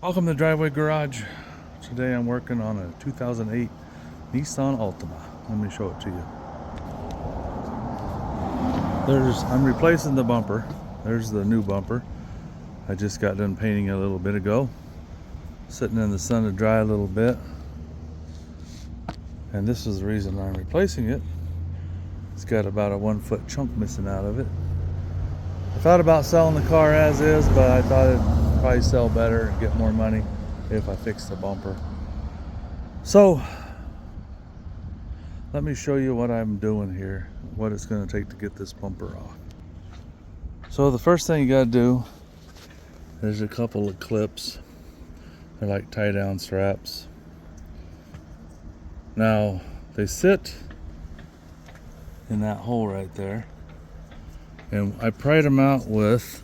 Welcome to Driveway Garage. Today I'm working on a 2008 Nissan Altima. Let me show it to you. I'm replacing the bumper. There's the new bumper. I just got done painting it a little bit ago. Sitting in the sun to dry a little bit. And this is the reason I'm replacing it. It's got about a 1 foot chunk missing out of it. I thought about selling the car as is, but I thought it'd probably sell better and get more money if I fix the bumper. So let me show you what I'm doing here, what it's going to take to get this bumper off. So the first thing you got to do, there's a couple of clips. They're like tie down straps. Now they sit in that hole right there, and I pried them out with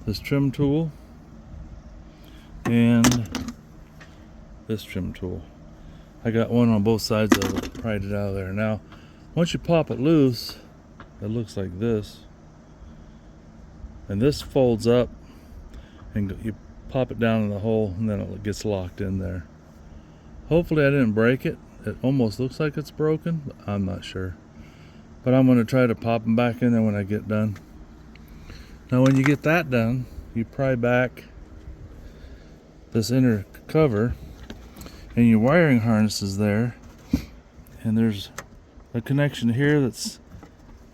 this trim tool and this trim tool. I got one on both sides of it, pried it out of there. Now once you pop it loose, it looks like this, and this folds up and you pop it down in the hole, and then it gets locked in there. Hopefully I didn't break it. It almost looks like it's broken, but I'm not sure. But I'm going to try to pop them back in there when I get done. Now when you get that done, you pry back this inner cover, and your wiring harness is there, and there's a connection here that's,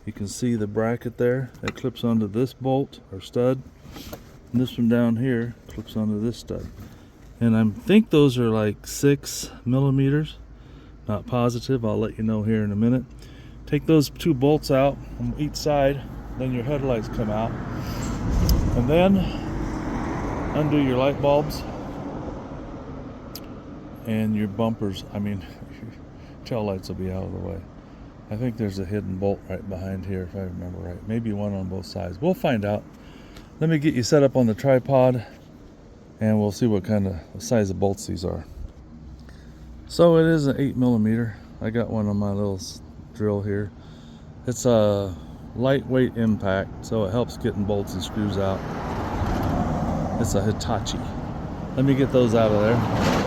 you can see the bracket there that clips onto this bolt or stud, and this one down here clips onto this stud. And I think those are like 6 millimeters, not positive, I'll let you know here in a minute. Take those 2 bolts out on each side, then your headlights come out, and then undo your light bulbs and your bumpers. Your tail lights will be out of the way. I think there's a hidden bolt right behind here if I remember right, maybe one on both sides. We'll find out. Let me get you set up on the tripod and we'll see what kind of size of bolts these are. So it is an 8 millimeter. I got one on my little drill here. It's a lightweight impact, so it helps getting bolts and screws out. It's a Hitachi. Let me get those out of there.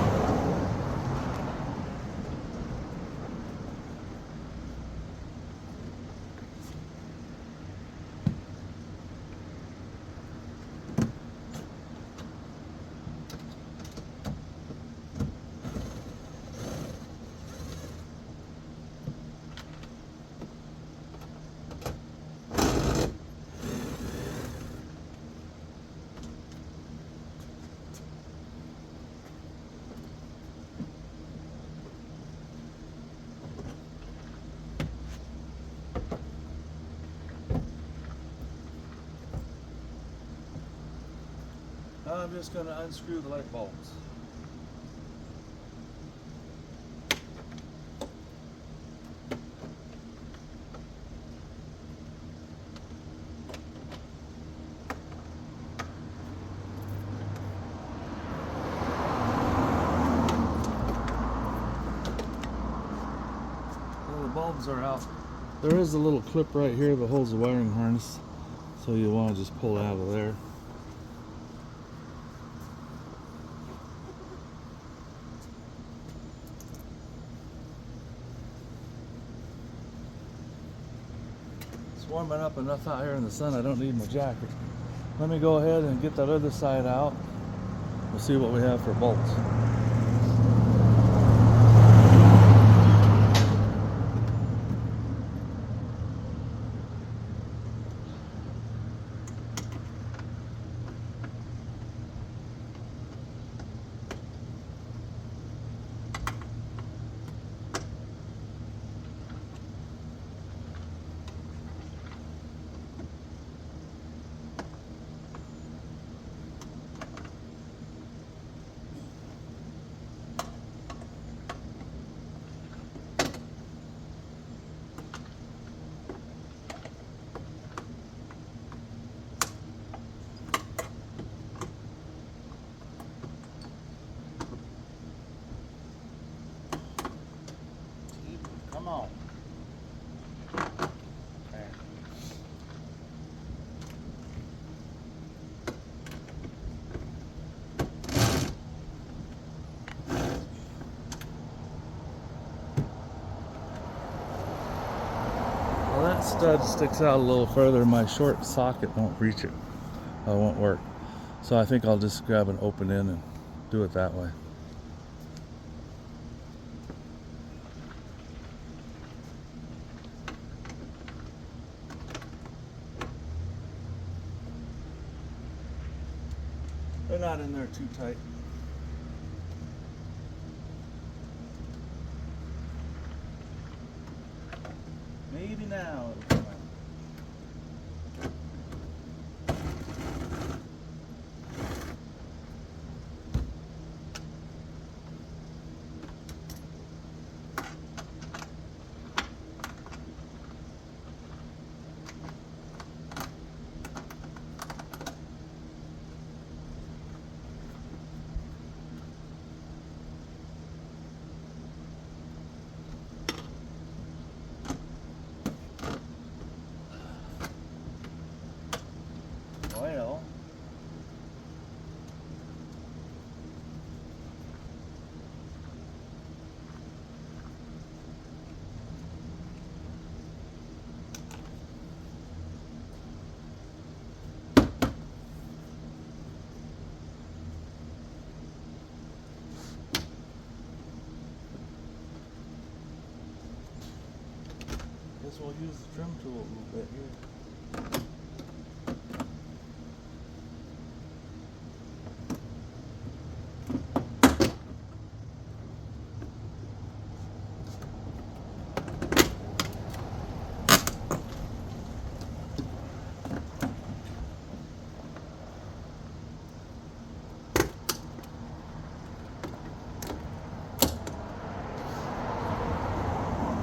I'm just going to unscrew the light bulbs. So the bulbs are out. There is a little clip right here that holds the wiring harness, so you want to just pull it out of there. Warming up enough out here in the sun, I don't need my jacket. Let me go ahead and get that other side out. We'll see what we have for bolts. stud sticks out a little further, my short socket won't reach it. It won't work. So I think I'll just grab an open end and do it that way. They're not in there too tight. Maybe now it'll come out. Well, guess we'll use the trim tool a little bit here.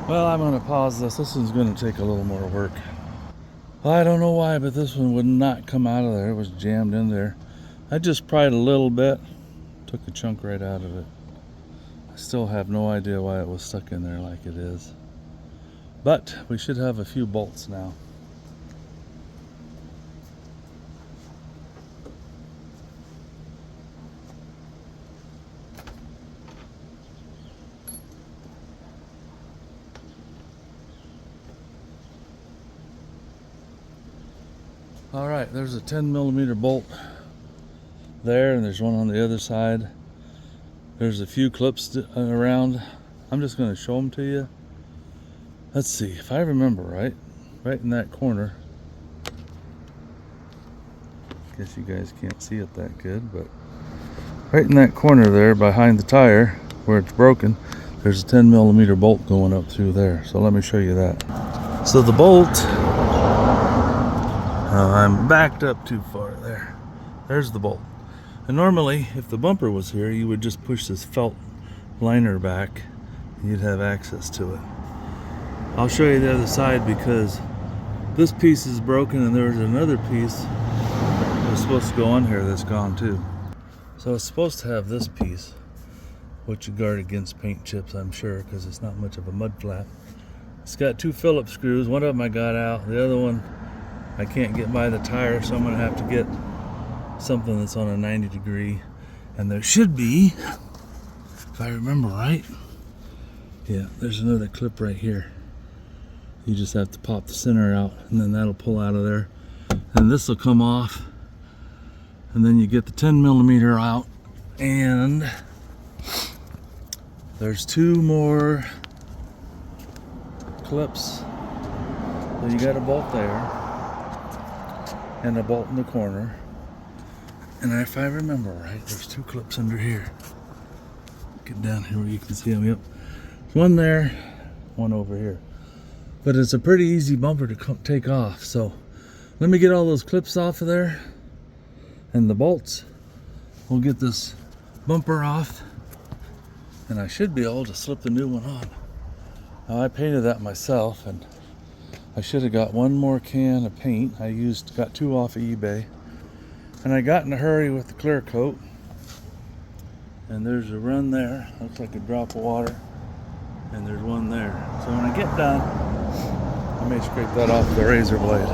Well, I'm going to pause this. This one's going to take a little more work. I don't know why, but this one would not come out of there. It was jammed in there. I just pried a little bit, took a chunk right out of it. I still have no idea why it was stuck in there like it is. But we should have a few bolts now. All right, there's a 10mm bolt there, and there's one on the other side. There's a few clips around. I'm just going to show them to you. Let's see if I remember right in that corner. Guess you guys can't see it that good, but right in that corner there behind the tire where it's broken, there's a 10mm bolt going up through there. So let me show you that. So the bolt, I'm backed up too far there. There's the bolt. And normally, if the bumper was here, you would just push this felt liner back and you'd have access to it. I'll show you the other side because this piece is broken and there's another piece that was supposed to go on here that's gone too. So it's supposed to have this piece, which you guard against paint chips, I'm sure, because it's not much of a mud flap. It's got 2 Phillips screws. One of them I got out. The other one I can't get by the tire, so I'm going to have to get something that's on a 90 degree. And there should be, if I remember right, yeah, there's another clip right here. You just have to pop the center out, and then that'll pull out of there. And this will come off, and then you get the 10mm out, and there's 2 more clips. So you got a bolt there, and a bolt in the corner. And if I remember right, there's 2 clips under here. Get down here where you can see them. Yep. There's one there, one over here. But it's a pretty easy bumper to take off. So let me get all those clips off of there and the bolts. We'll get this bumper off, and I should be able to slip the new one on. Now, I painted that myself, and I should have got 1 more can of paint. I got 2 off of eBay. And I got in a hurry with the clear coat. And there's a run there. Looks like a drop of water. And there's one there. So when I get done, I may scrape that off with a razor blade.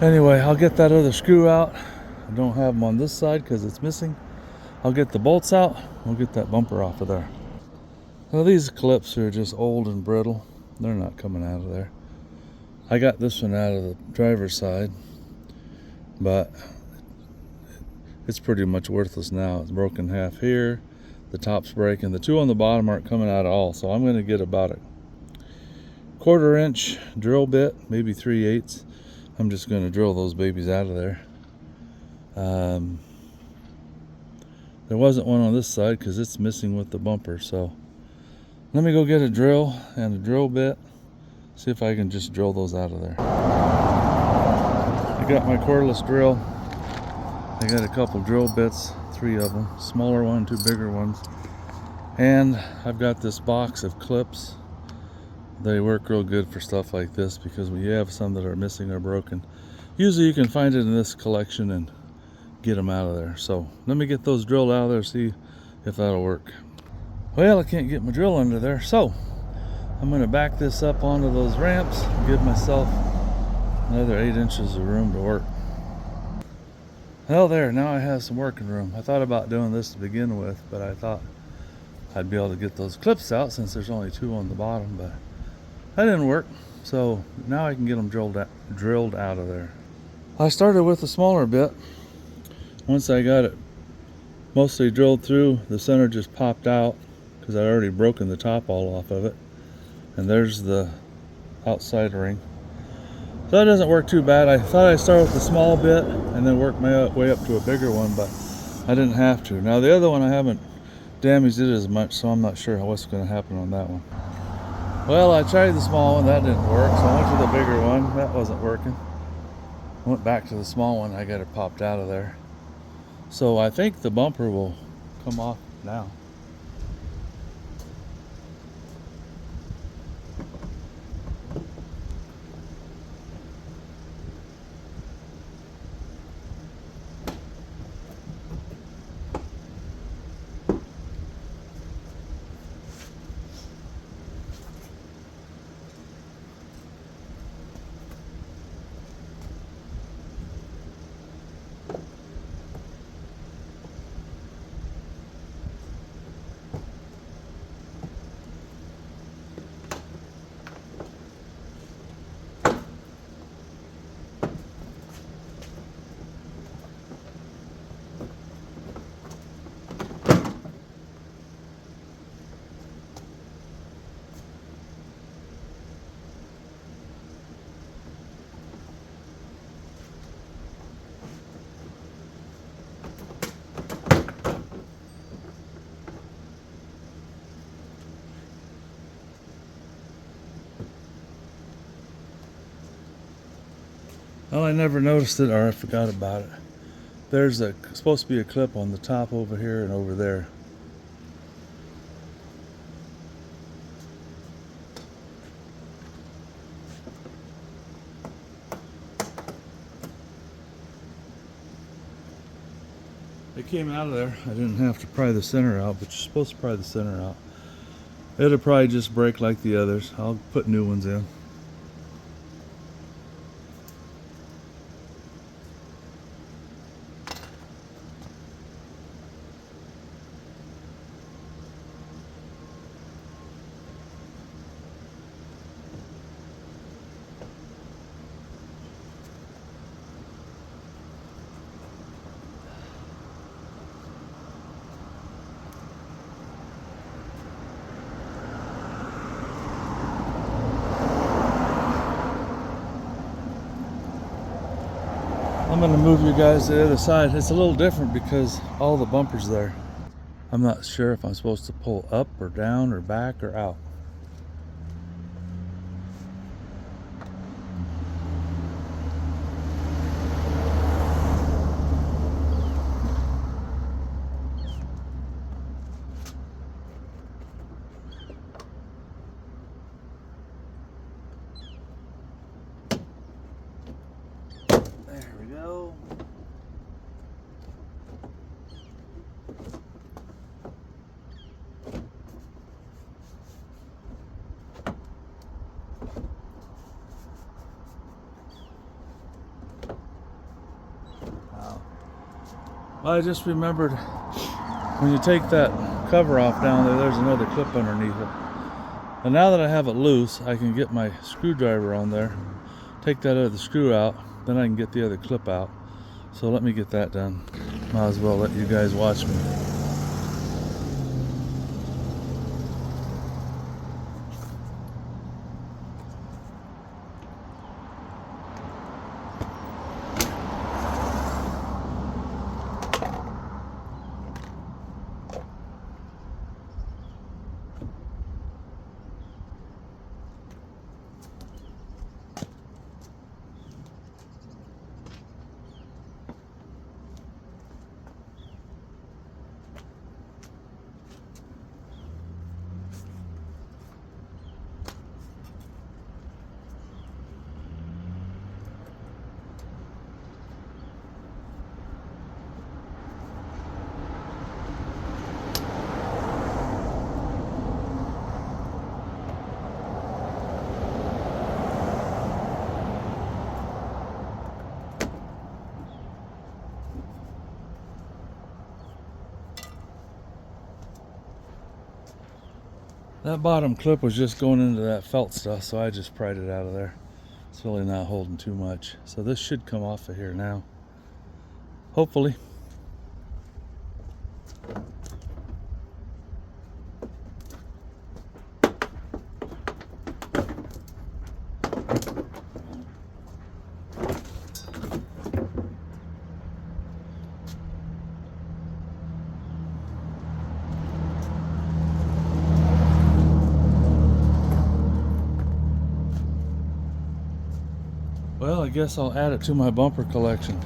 Anyway, I'll get that other screw out. I don't have them on this side because it's missing. I'll get the bolts out. We'll get that bumper off of there. Well, these clips are just old and brittle. They're not coming out of there. I got this one out of the driver's side, but it's pretty much worthless now. It's broken half here. The top's breaking. The two on the bottom aren't coming out at all, so I'm going to get about a 1/4 inch drill bit, maybe 3/8. I'm just going to drill those babies out of there. There wasn't one on this side because it's missing with the bumper, so let me go get a drill and a drill bit, see if I can just drill those out of there. I got my cordless drill. I got a couple drill bits, 3 of them, smaller one, 2 bigger ones, and I've got this box of clips. They work real good for stuff like this because we have some that are missing or broken. Usually you can find it in this collection and get them out of there. So let me get those drilled out of there, see if that'll work. Well, I can't get my drill under there, so I'm going to back this up onto those ramps and give myself another 8 inches of room to work. Well, there, now I have some working room. I thought about doing this to begin with, but I thought I'd be able to get those clips out since there's only 2 on the bottom, but that didn't work. So now I can get them drilled out of there. I started with a smaller bit. Once I got it mostly drilled through, the center just popped out because I'd already broken the top all off of it. And there's the outside ring. So that doesn't work too bad. I thought I'd start with a small bit and then work my way up to a bigger one, but I didn't have to. Now the other one, I haven't damaged it as much, so I'm not sure what's going to happen on that one. Well, I tried the small one, that didn't work, so I went to the bigger one, that wasn't working. I went back to the small one, I got it popped out of there. So I think the bumper will come off now. Well, I never noticed it, or I forgot about it. There's supposed to be a clip on the top over here and over there. It came out of there. I didn't have to pry the center out, but you're supposed to pry the center out. It'll probably just break like the others. I'll put new ones in. I'm going to move you guys to the other side. It's a little different because all the bumpers there. I'm not sure if I'm supposed to pull up or down or back or out. There we go. Well, I just remembered when you take that cover off down there, there's another clip underneath it. And now that I have it loose, I can get my screwdriver on there, take that other screw out, then I can get the other clip out. So let me get that done. Might as well let you guys watch me. That bottom clip was just going into that felt stuff, so I just pried it out of there. It's really not holding too much. So this should come off of here now. Hopefully. Well, I guess I'll add it to my bumper collection.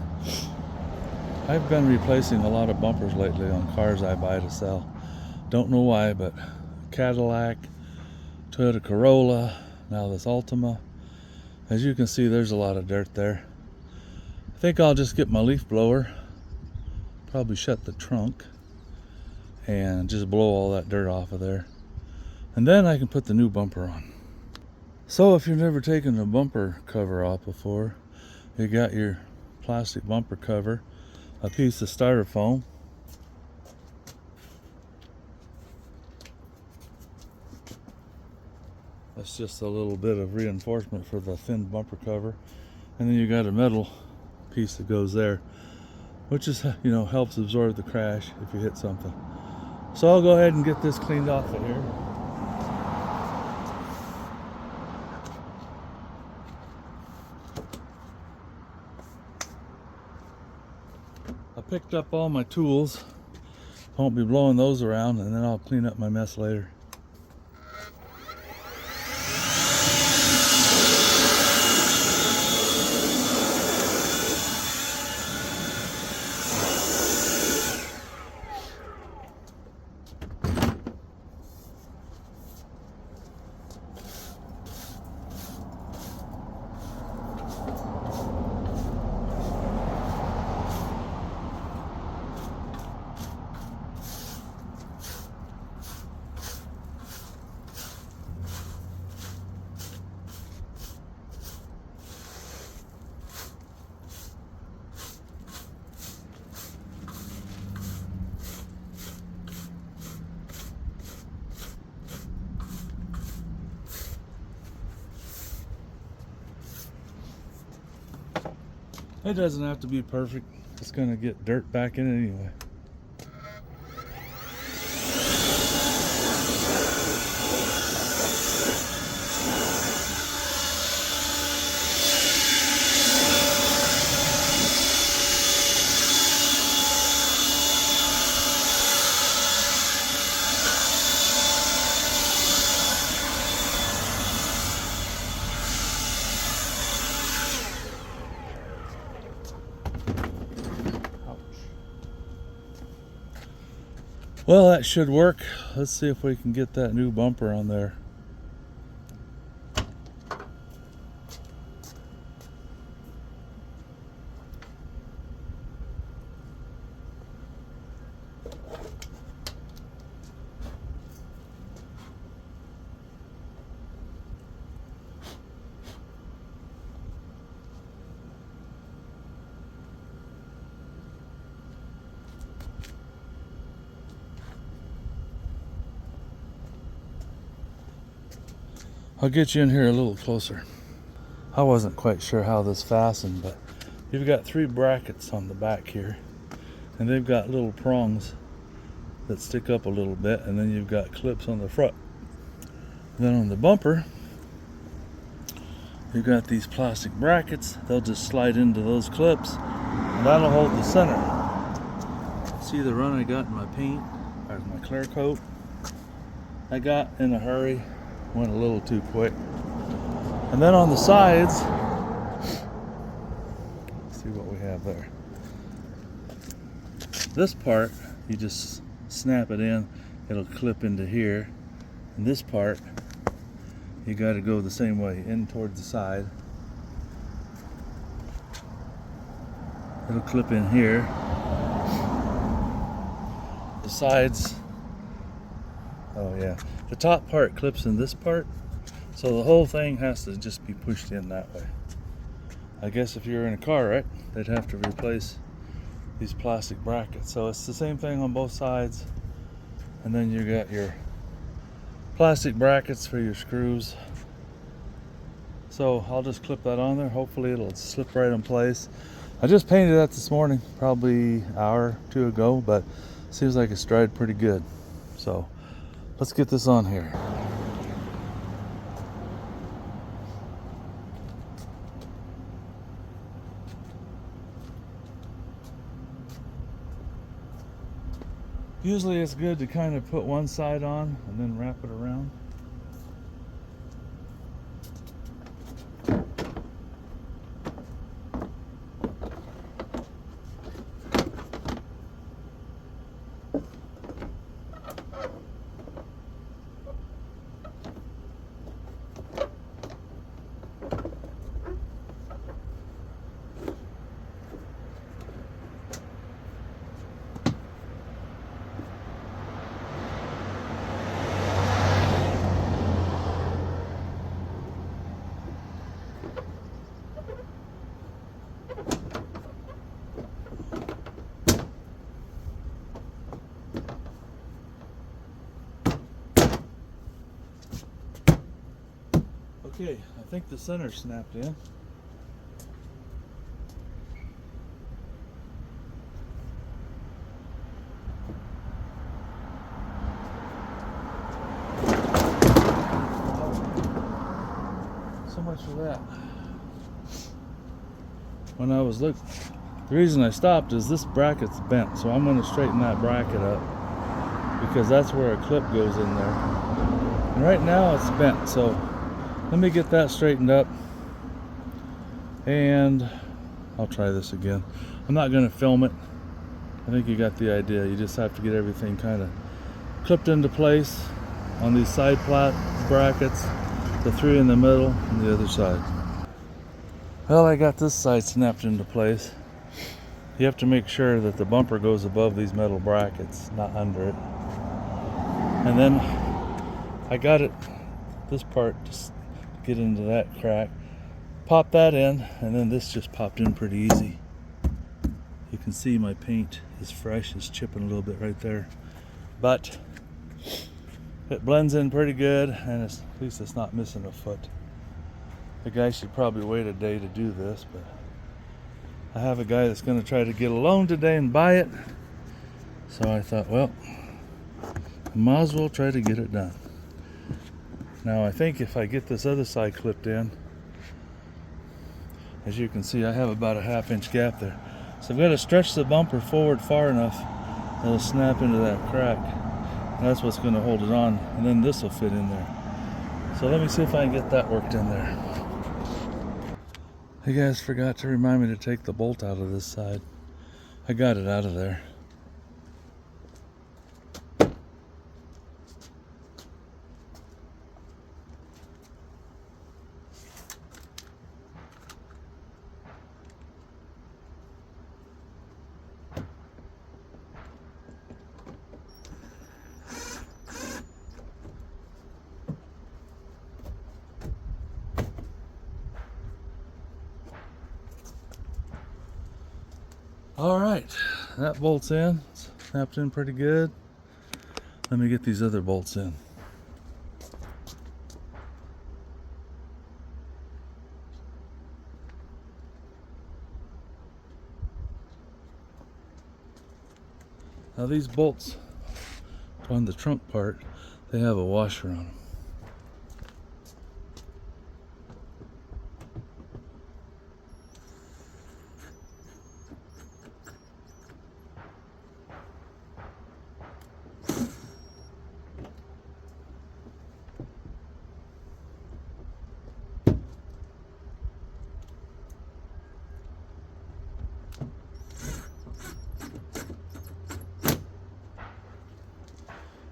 I've been replacing a lot of bumpers lately on cars I buy to sell. Don't know why, but Cadillac, Toyota Corolla, now this Altima. As you can see, there's a lot of dirt there. I think I'll just get my leaf blower, probably shut the trunk, and just blow all that dirt off of there. And then I can put the new bumper on. So if you've never taken the bumper cover off before, you got your plastic bumper cover, a piece of styrofoam, that's just a little bit of reinforcement for the thin bumper cover, and then you got a metal piece that goes there, which is, helps absorb the crash if you hit something. So I'll go ahead and get this cleaned off of here. I picked up all my tools. Won't be blowing those around, and then I'll clean up my mess later. It doesn't have to be perfect. It's gonna get dirt back in it anyway. Well, that should work. Let's see if we can get that new bumper on there. I'll get you in here a little closer. I wasn't quite sure how this fastened, but you've got 3 brackets on the back here, and they've got little prongs that stick up a little bit, and then you've got clips on the front. And then on the bumper, you've got these plastic brackets. They'll just slide into those clips, and that'll hold the center. See the run I got in my paint, or my clear coat? I got in a hurry, went a little too quick. And then on the sides, let's see what we have there. This part, you just snap it in, it'll clip into here. And this part, you got to go the same way, in towards the side. It'll clip in here. The sides, oh yeah, the top part clips in this part, so the whole thing has to just be pushed in that way. I guess if you're in a car, right, they'd have to replace these plastic brackets. So it's the same thing on both sides, and then you got your plastic brackets for your screws. So I'll just clip that on there. Hopefully it'll slip right in place. I just painted that this morning, probably an hour or 2 ago, but seems like it's dried pretty good. So let's get this on here. Usually it's good to kind of put one side on and then wrap it around. Okay, I think the center snapped in. So much for that. When I was looking, the reason I stopped is this bracket's bent, so I'm going to straighten that bracket up because that's where a clip goes in there. And right now it's bent, so let me get that straightened up, and I'll try this again. I'm not going to film it. I think you got the idea. You just have to get everything kind of clipped into place on these side brackets, the 3 in the middle, and the other side. Well, I got this side snapped into place. You have to make sure that the bumper goes above these metal brackets, not under it. And then I got it, this part, just get into that crack, pop that in, and then this just popped in pretty easy. You can see my paint is fresh, it's chipping a little bit right there, but it blends in pretty good, and at least it's not missing a foot. The guy should probably wait a day to do this, but I have a guy that's going to try to get a loan today and buy it, so I thought, well, I might as well try to get it done. Now I think if I get this other side clipped in, as you can see, I have about a 1/2 inch gap there. So I've got to stretch the bumper forward far enough that it'll snap into that crack. And that's what's going to hold it on, and then this will fit in there. So let me see if I can get that worked in there. You guys forgot to remind me to take the bolt out of this side. I got it out of there. All right, that bolt's in, it's snapped in pretty good. Let me get these other bolts in. Now these bolts on the trunk part, they have a washer on them.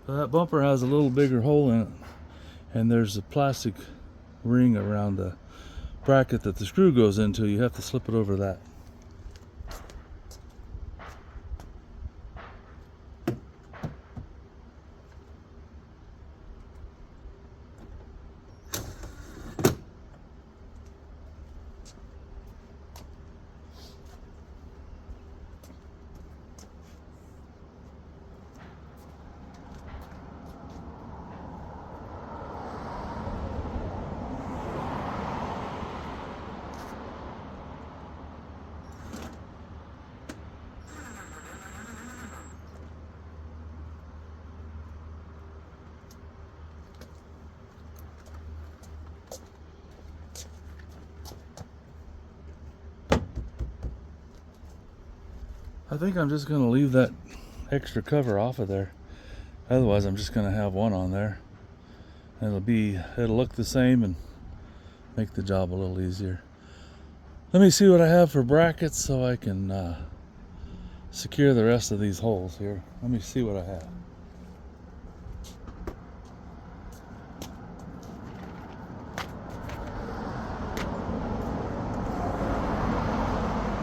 So that bumper has a little bigger hole in it, and there's a plastic ring around the bracket that the screw goes into. You have to slip it over that. I think I'm just going to leave that extra cover off of there. Otherwise, I'm just going to have one on there. And it'll look the same and make the job a little easier. Let me see what I have for brackets so I can secure the rest of these holes here. Let me see what I have.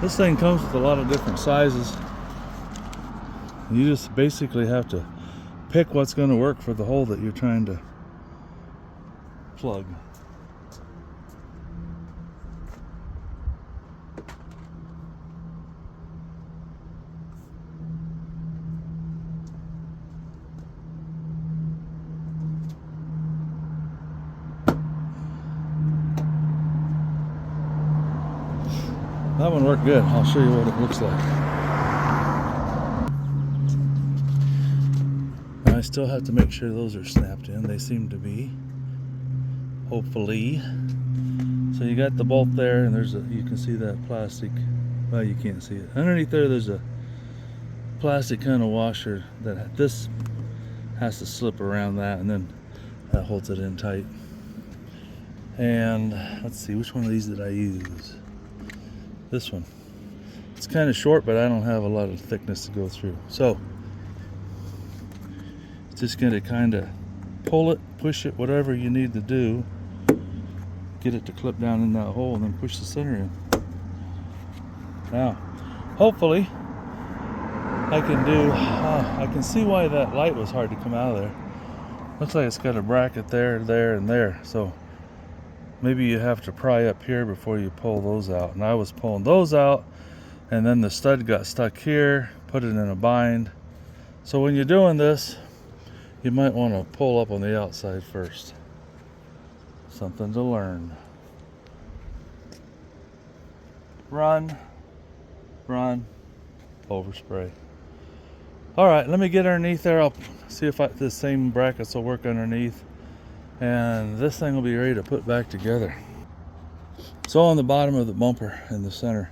This thing comes with a lot of different sizes. You just basically have to pick what's going to work for the hole that you're trying to plug. That one worked good. I'll show you what it looks like. Now I still have to make sure those are snapped in. They seem to be. Hopefully. So you got the bolt there, and you can see that plastic. Well, you can't see it. Underneath there's a plastic kind of washer that this has to slip around that, and then that holds it in tight. And let's see, which one of these did I use? This one. It's kind of short, but I don't have a lot of thickness to go through. So just going to kind of pull it, push it, whatever you need to do. Get it to clip down in that hole, and then push the center in. Now, hopefully, I can see why that light was hard to come out of there. Looks like it's got a bracket there, there, and there. So maybe you have to pry up here before you pull those out. And I was pulling those out, and then the stud got stuck here, put it in a bind. So when you're doing this, you might want to pull up on the outside first. Something to learn. Run, overspray. All right, let me get underneath there. I'll see if the same brackets will work underneath, and this thing will be ready to put back together. So on the bottom of the bumper in the center,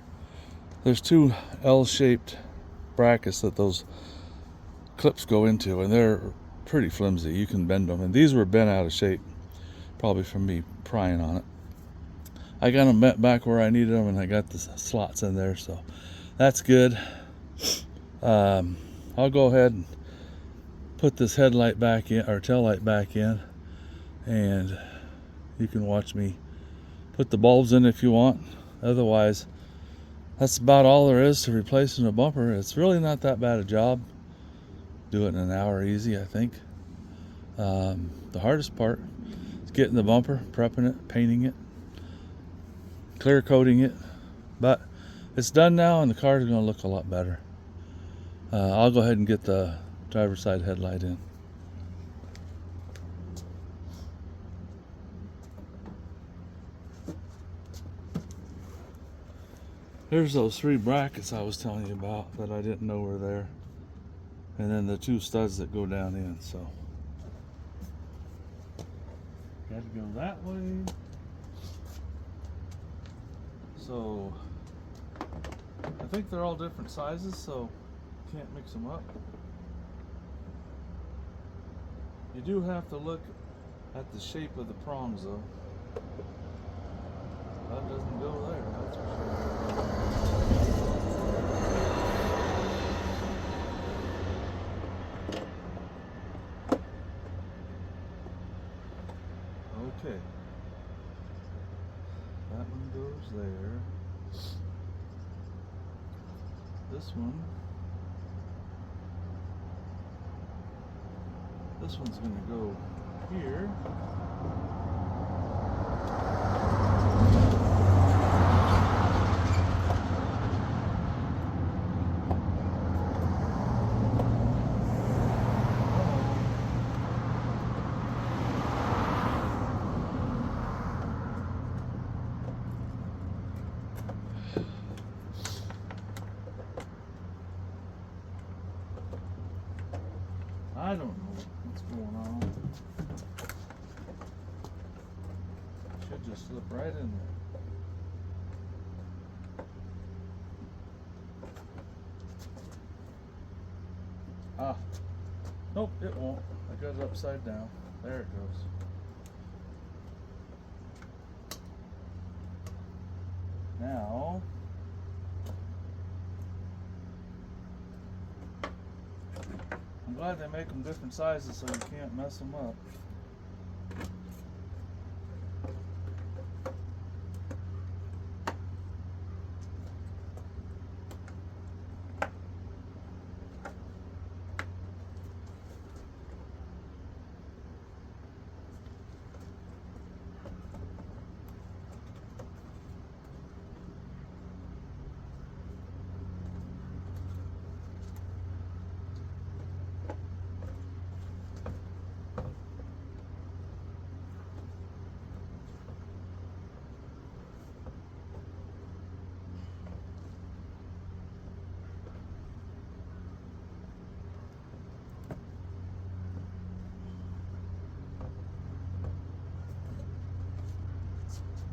there's two L-shaped brackets that those clips go into, and they're pretty flimsy. You can bend them, and these were bent out of shape, probably from me prying on it. I got them bent back where I needed them, and I got the slots in there, so that's good. I'll go ahead and put this headlight back in, or tail light back in, and you can watch me put the bulbs in if you want. Otherwise, that's about all there is to replacing a bumper. It's really not that bad a job. Do it in an hour easy, I think. The hardest part is getting the bumper, prepping it, painting it, clear coating it, but it's done now, and the car is going to look a lot better. I'll go ahead and get the driver's side headlight in. Here's those three brackets I was telling you about that I didn't know were there. and then the 2 studs that go down in. So got to go that way. So I think they're all different sizes, so can't mix them up. You do have to look at the shape of the prongs though. That doesn't go there, that's for sure. Okay. That one goes there. This one's gonna go here. I don't know what's going on. Should just slip right in there. Ah, nope, it won't. I got it upside down. There it goes. Now, I'm glad they make them different sizes so you can't mess them up.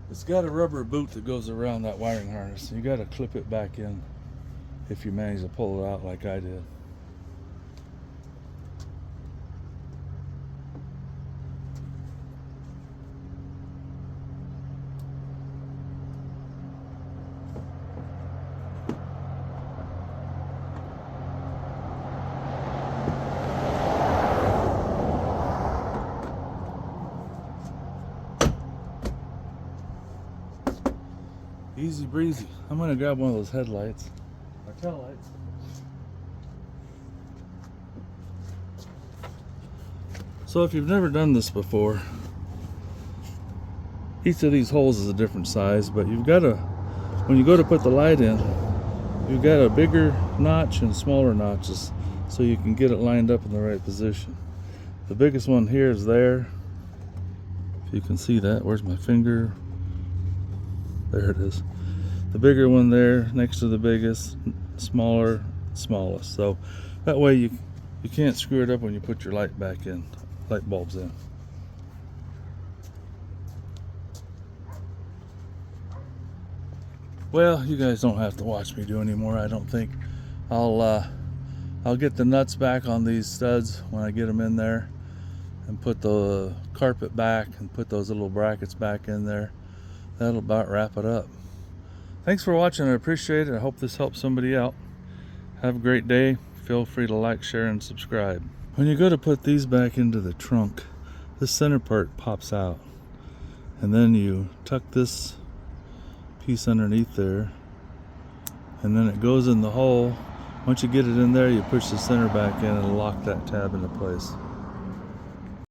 It's got a rubber boot that goes around that wiring harness. You got to clip it back in if you manage to pull it out like I did. Easy breezy. I'm gonna grab one of those headlights or tail lights. So if you've never done this before, each of these holes is a different size, but you've got to, when you go to put the light in, you've got a bigger notch and smaller notches so you can get it lined up in the right position. The biggest one here is there. If you can see that, where's my finger? There it is. The bigger one there next to the biggest, smaller, smallest. So that way you can't screw it up when you put your light back in, light bulbs in. Well, you guys don't have to watch me do anymore, I don't think. I'll get the nuts back on these studs when I get them in there and put the carpet back and put those little brackets back in there. That'll about wrap it up. Thanks for watching. I appreciate it. I hope this helps somebody out. Have a great day. Feel free to like, share, and subscribe. When you go to put these back into the trunk, this center part pops out. And then you tuck this piece underneath there. And then it goes in the hole. Once you get it in there, you push the center back in and lock that tab into place.